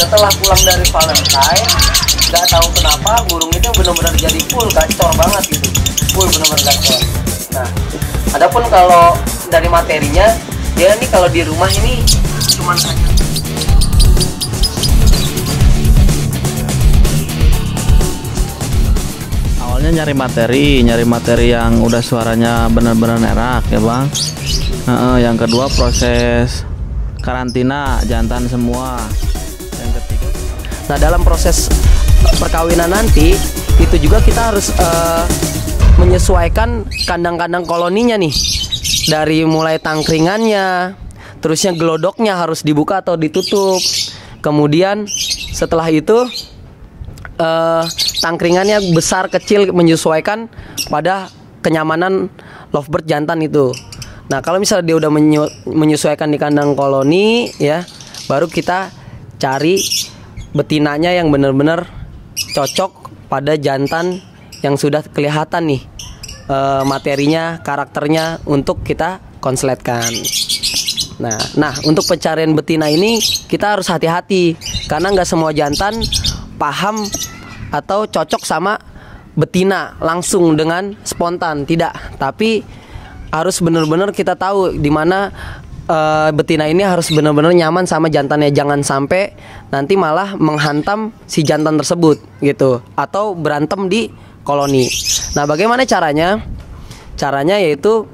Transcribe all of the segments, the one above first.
Setelah pulang dari Valentine, nggak tahu kenapa burung itu benar-benar jadi full gacor banget gitu, full benar-benar gacor. Nah, adapun kalau dari materinya, dia nih kalau di rumah ini cuman hanya awalnya nyari materi yang udah suaranya benar-benar enak ya bang. Yang kedua proses karantina jantan semua. Yang ketiga, nah dalam proses perkawinan nanti itu juga kita harus menyesuaikan kandang-kandang koloninya nih, dari mulai tangkringannya, terusnya gelodoknya harus dibuka atau ditutup. Kemudian setelah itu tangkringannya besar kecil menyesuaikan pada kenyamanan lovebird jantan itu. Nah kalau misalnya dia udah menyesuaikan di kandang koloni ya, baru kita cari betinanya yang benar-benar cocok pada jantan yang sudah kelihatan nih materinya, karakternya untuk kita konsletkan. Nah untuk pencarian betina ini kita harus hati-hati karena nggak semua jantan paham atau cocok sama betina langsung dengan spontan, tidak. Tapi harus benar-benar kita tahu di mana betina ini harus benar-benar nyaman sama jantannya, jangan sampai nanti malah menghantam si jantan tersebut gitu, atau berantem di koloni. Nah bagaimana caranya? Caranya yaitu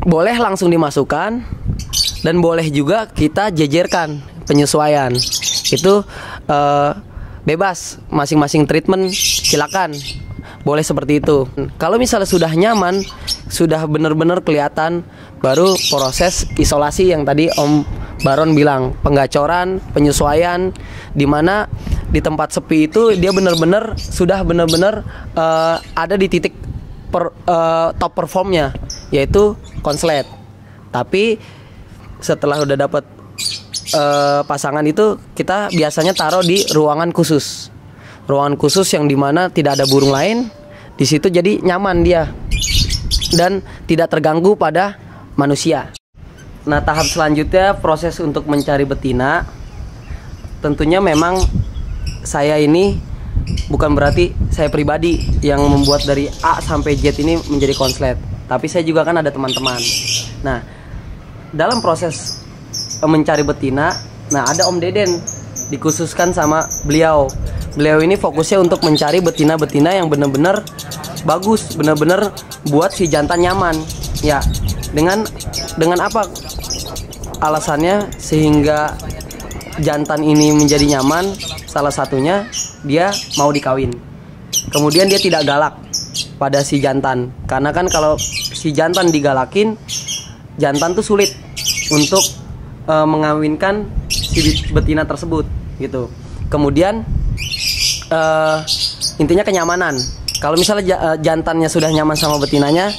boleh langsung dimasukkan dan boleh juga kita jejerkan penyesuaian. Itu bebas, masing-masing treatment silakan, boleh seperti itu. Kalau misalnya sudah nyaman, sudah benar-benar kelihatan, baru proses isolasi yang tadi Om Baron bilang, penggacoran, penyesuaian, dimana di tempat sepi itu dia benar-benar sudah benar-benar ada di titik top performnya, yaitu konslet. Tapi setelah udah dapat pasangan itu, kita biasanya taruh di ruangan khusus yang dimana tidak ada burung lain di situ, jadi nyaman dia dan tidak terganggu pada manusia. Nah tahap selanjutnya proses untuk mencari betina. Tentunya memang saya ini bukan berarti saya pribadi yang membuat dari A sampai Z ini menjadi konslet, tapi saya juga kan ada teman-teman. Nah dalam proses mencari betina, nah ada Om Deden dikhususkan sama beliau. Beliau ini fokusnya untuk mencari betina-betina yang benar-benar bagus, benar-benar buat si jantan nyaman. Ya, dengan apa alasannya sehingga jantan ini menjadi nyaman? Salah satunya dia mau dikawin. Kemudian dia tidak galak pada si jantan, karena kan kalau si jantan digalakin, jantan tuh sulit untuk mengawinkan si betina tersebut gitu. Kemudian intinya kenyamanan. Kalau misalnya jantannya sudah nyaman sama betinanya,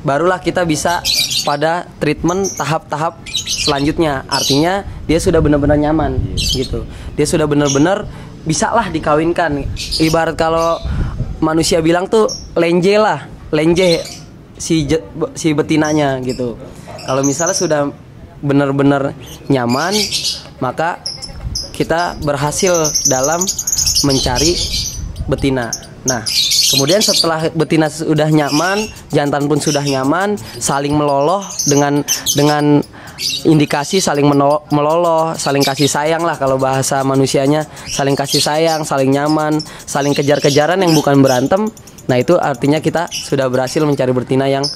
barulah kita bisa pada treatment tahap-tahap selanjutnya. Artinya dia sudah benar-benar nyaman gitu. Dia sudah benar-benar bisa lah dikawinkan. Ibarat kalau manusia bilang tuh lenje lah, lenje si betinanya gitu. Kalau misalnya sudah benar-benar nyaman, maka kita berhasil dalam mencari betina. Nah, kemudian setelah betina sudah nyaman, jantan pun sudah nyaman, saling meloloh dengan indikasi saling meloloh, saling kasih sayang lah kalau bahasa manusianya, saling kasih sayang, saling nyaman, saling kejar-kejaran yang bukan berantem. Nah, itu artinya kita sudah berhasil mencari betina yang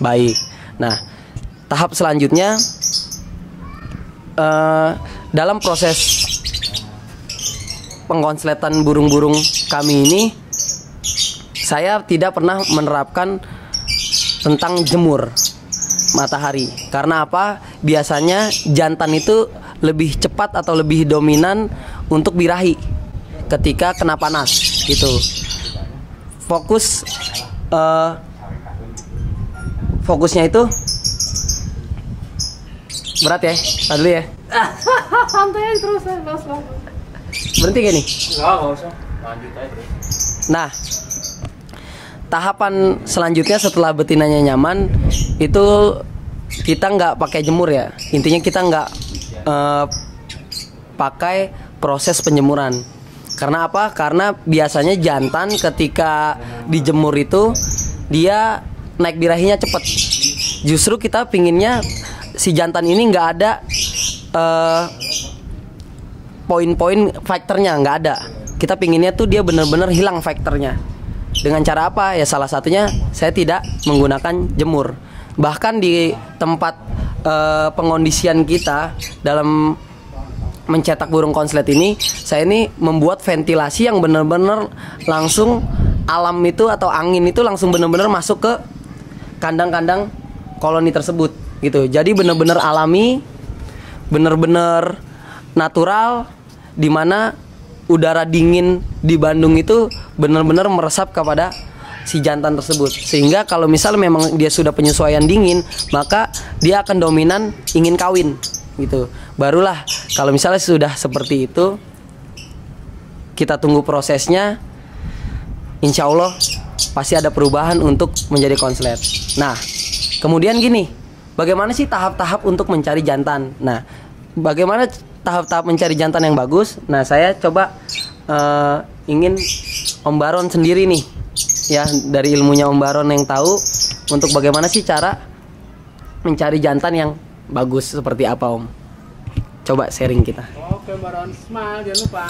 baik. Nah, tahap selanjutnya dalam proses pengkonsletan burung-burung kami ini, saya tidak pernah menerapkan tentang jemur matahari. Karena apa? Biasanya jantan itu lebih cepat atau lebih dominan untuk birahi ketika kena panas gitu. Fokusnya itu berat ya, tahan dulu ya. Santai aja terus, Berhenti gak nih? Enggak usah, lanjut aja terus. Nah, tahapan selanjutnya setelah betinanya nyaman itu kita nggak pakai jemur ya. Intinya kita nggak pakai proses penjemuran. Karena apa? Karena biasanya jantan ketika dijemur itu dia naik birahinya cepet. Justru kita pinginnya si jantan ini nggak ada poin-poin faktornya, nggak ada. Kita pinginnya tuh dia bener-bener hilang faktornya. Dengan cara apa? Ya salah satunya saya tidak menggunakan jemur. Bahkan di tempat pengondisian kita dalam mencetak burung konslet ini, saya ini membuat ventilasi yang bener-bener langsung alam itu atau angin itu langsung bener-bener masuk ke kandang-kandang koloni tersebut gitu. Jadi bener-bener alami, bener-bener natural, dimana udara dingin di Bandung itu benar-benar meresap kepada si jantan tersebut. Sehingga kalau misal memang dia sudah penyesuaian dingin, maka dia akan dominan ingin kawin gitu. Barulah kalau misalnya sudah seperti itu, kita tunggu prosesnya. Insya Allah pasti ada perubahan untuk menjadi konslet. Nah, kemudian gini, bagaimana sih tahap-tahap untuk mencari jantan? Nah, bagaimana tahap-tahap mencari jantan yang bagus? Nah, saya coba ingin Om Baron sendiri nih, ya, dari ilmunya Om Baron yang tahu untuk bagaimana sih cara mencari jantan yang bagus seperti apa, Om? Coba sharing kita. Oke, Baron, smile jangan lupa.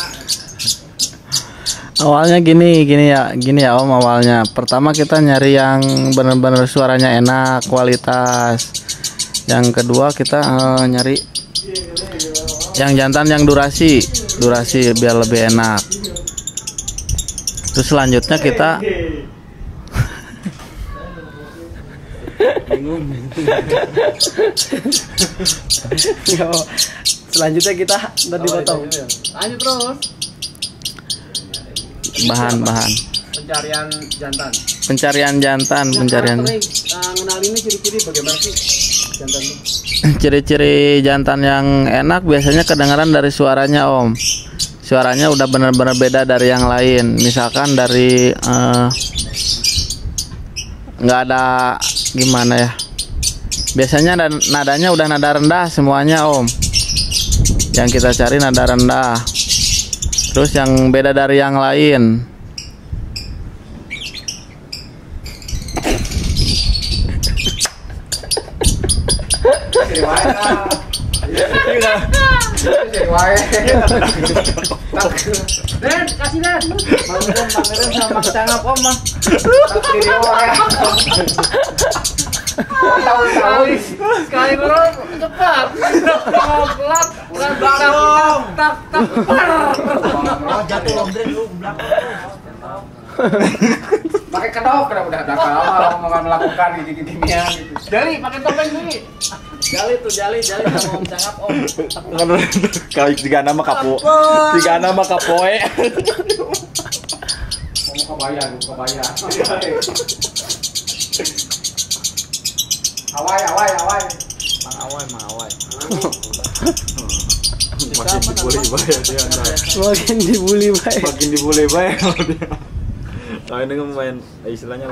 Awalnya gini ya Om. Awalnya pertama kita nyari yang benar-benar suaranya enak, kualitas. Yang kedua kita nyari yang jantan yang durasi biar lebih enak. Terus selanjutnya kita Selanjutnya kita nanti potong. Lanjut terus. bahan Pencarian jantan. pencarian Mengenal ini ciri-ciri bagaimana sih jantan itu? ciri-ciri jantan yang enak biasanya kedengaran dari suaranya Om. Suaranya udah benar-benar beda dari yang lain. Misalkan dari nggak ada gimana ya, biasanya nadanya udah nada rendah semuanya Om. Yang kita cari nada rendah. Terus yang beda dari yang lain, Den, kasih Den. Pangeran sama cangap Om mah. Tahu sekali bro, cepat. Pelan, bukan belakang. Tak. Jatuh lombren lu belakang. Pakai kedok udah lama omongan melakukan gini-ginian gitu. Jali, pakai topeng Jali. Jali sama Om Cangap Om. Kalau tiga nama kapoe. Mau kebaya. Awai. Mang awai. Makin dibully bae dia. Makin dibully baik. Makin dibully bae dia. Lain dengan main istilahnya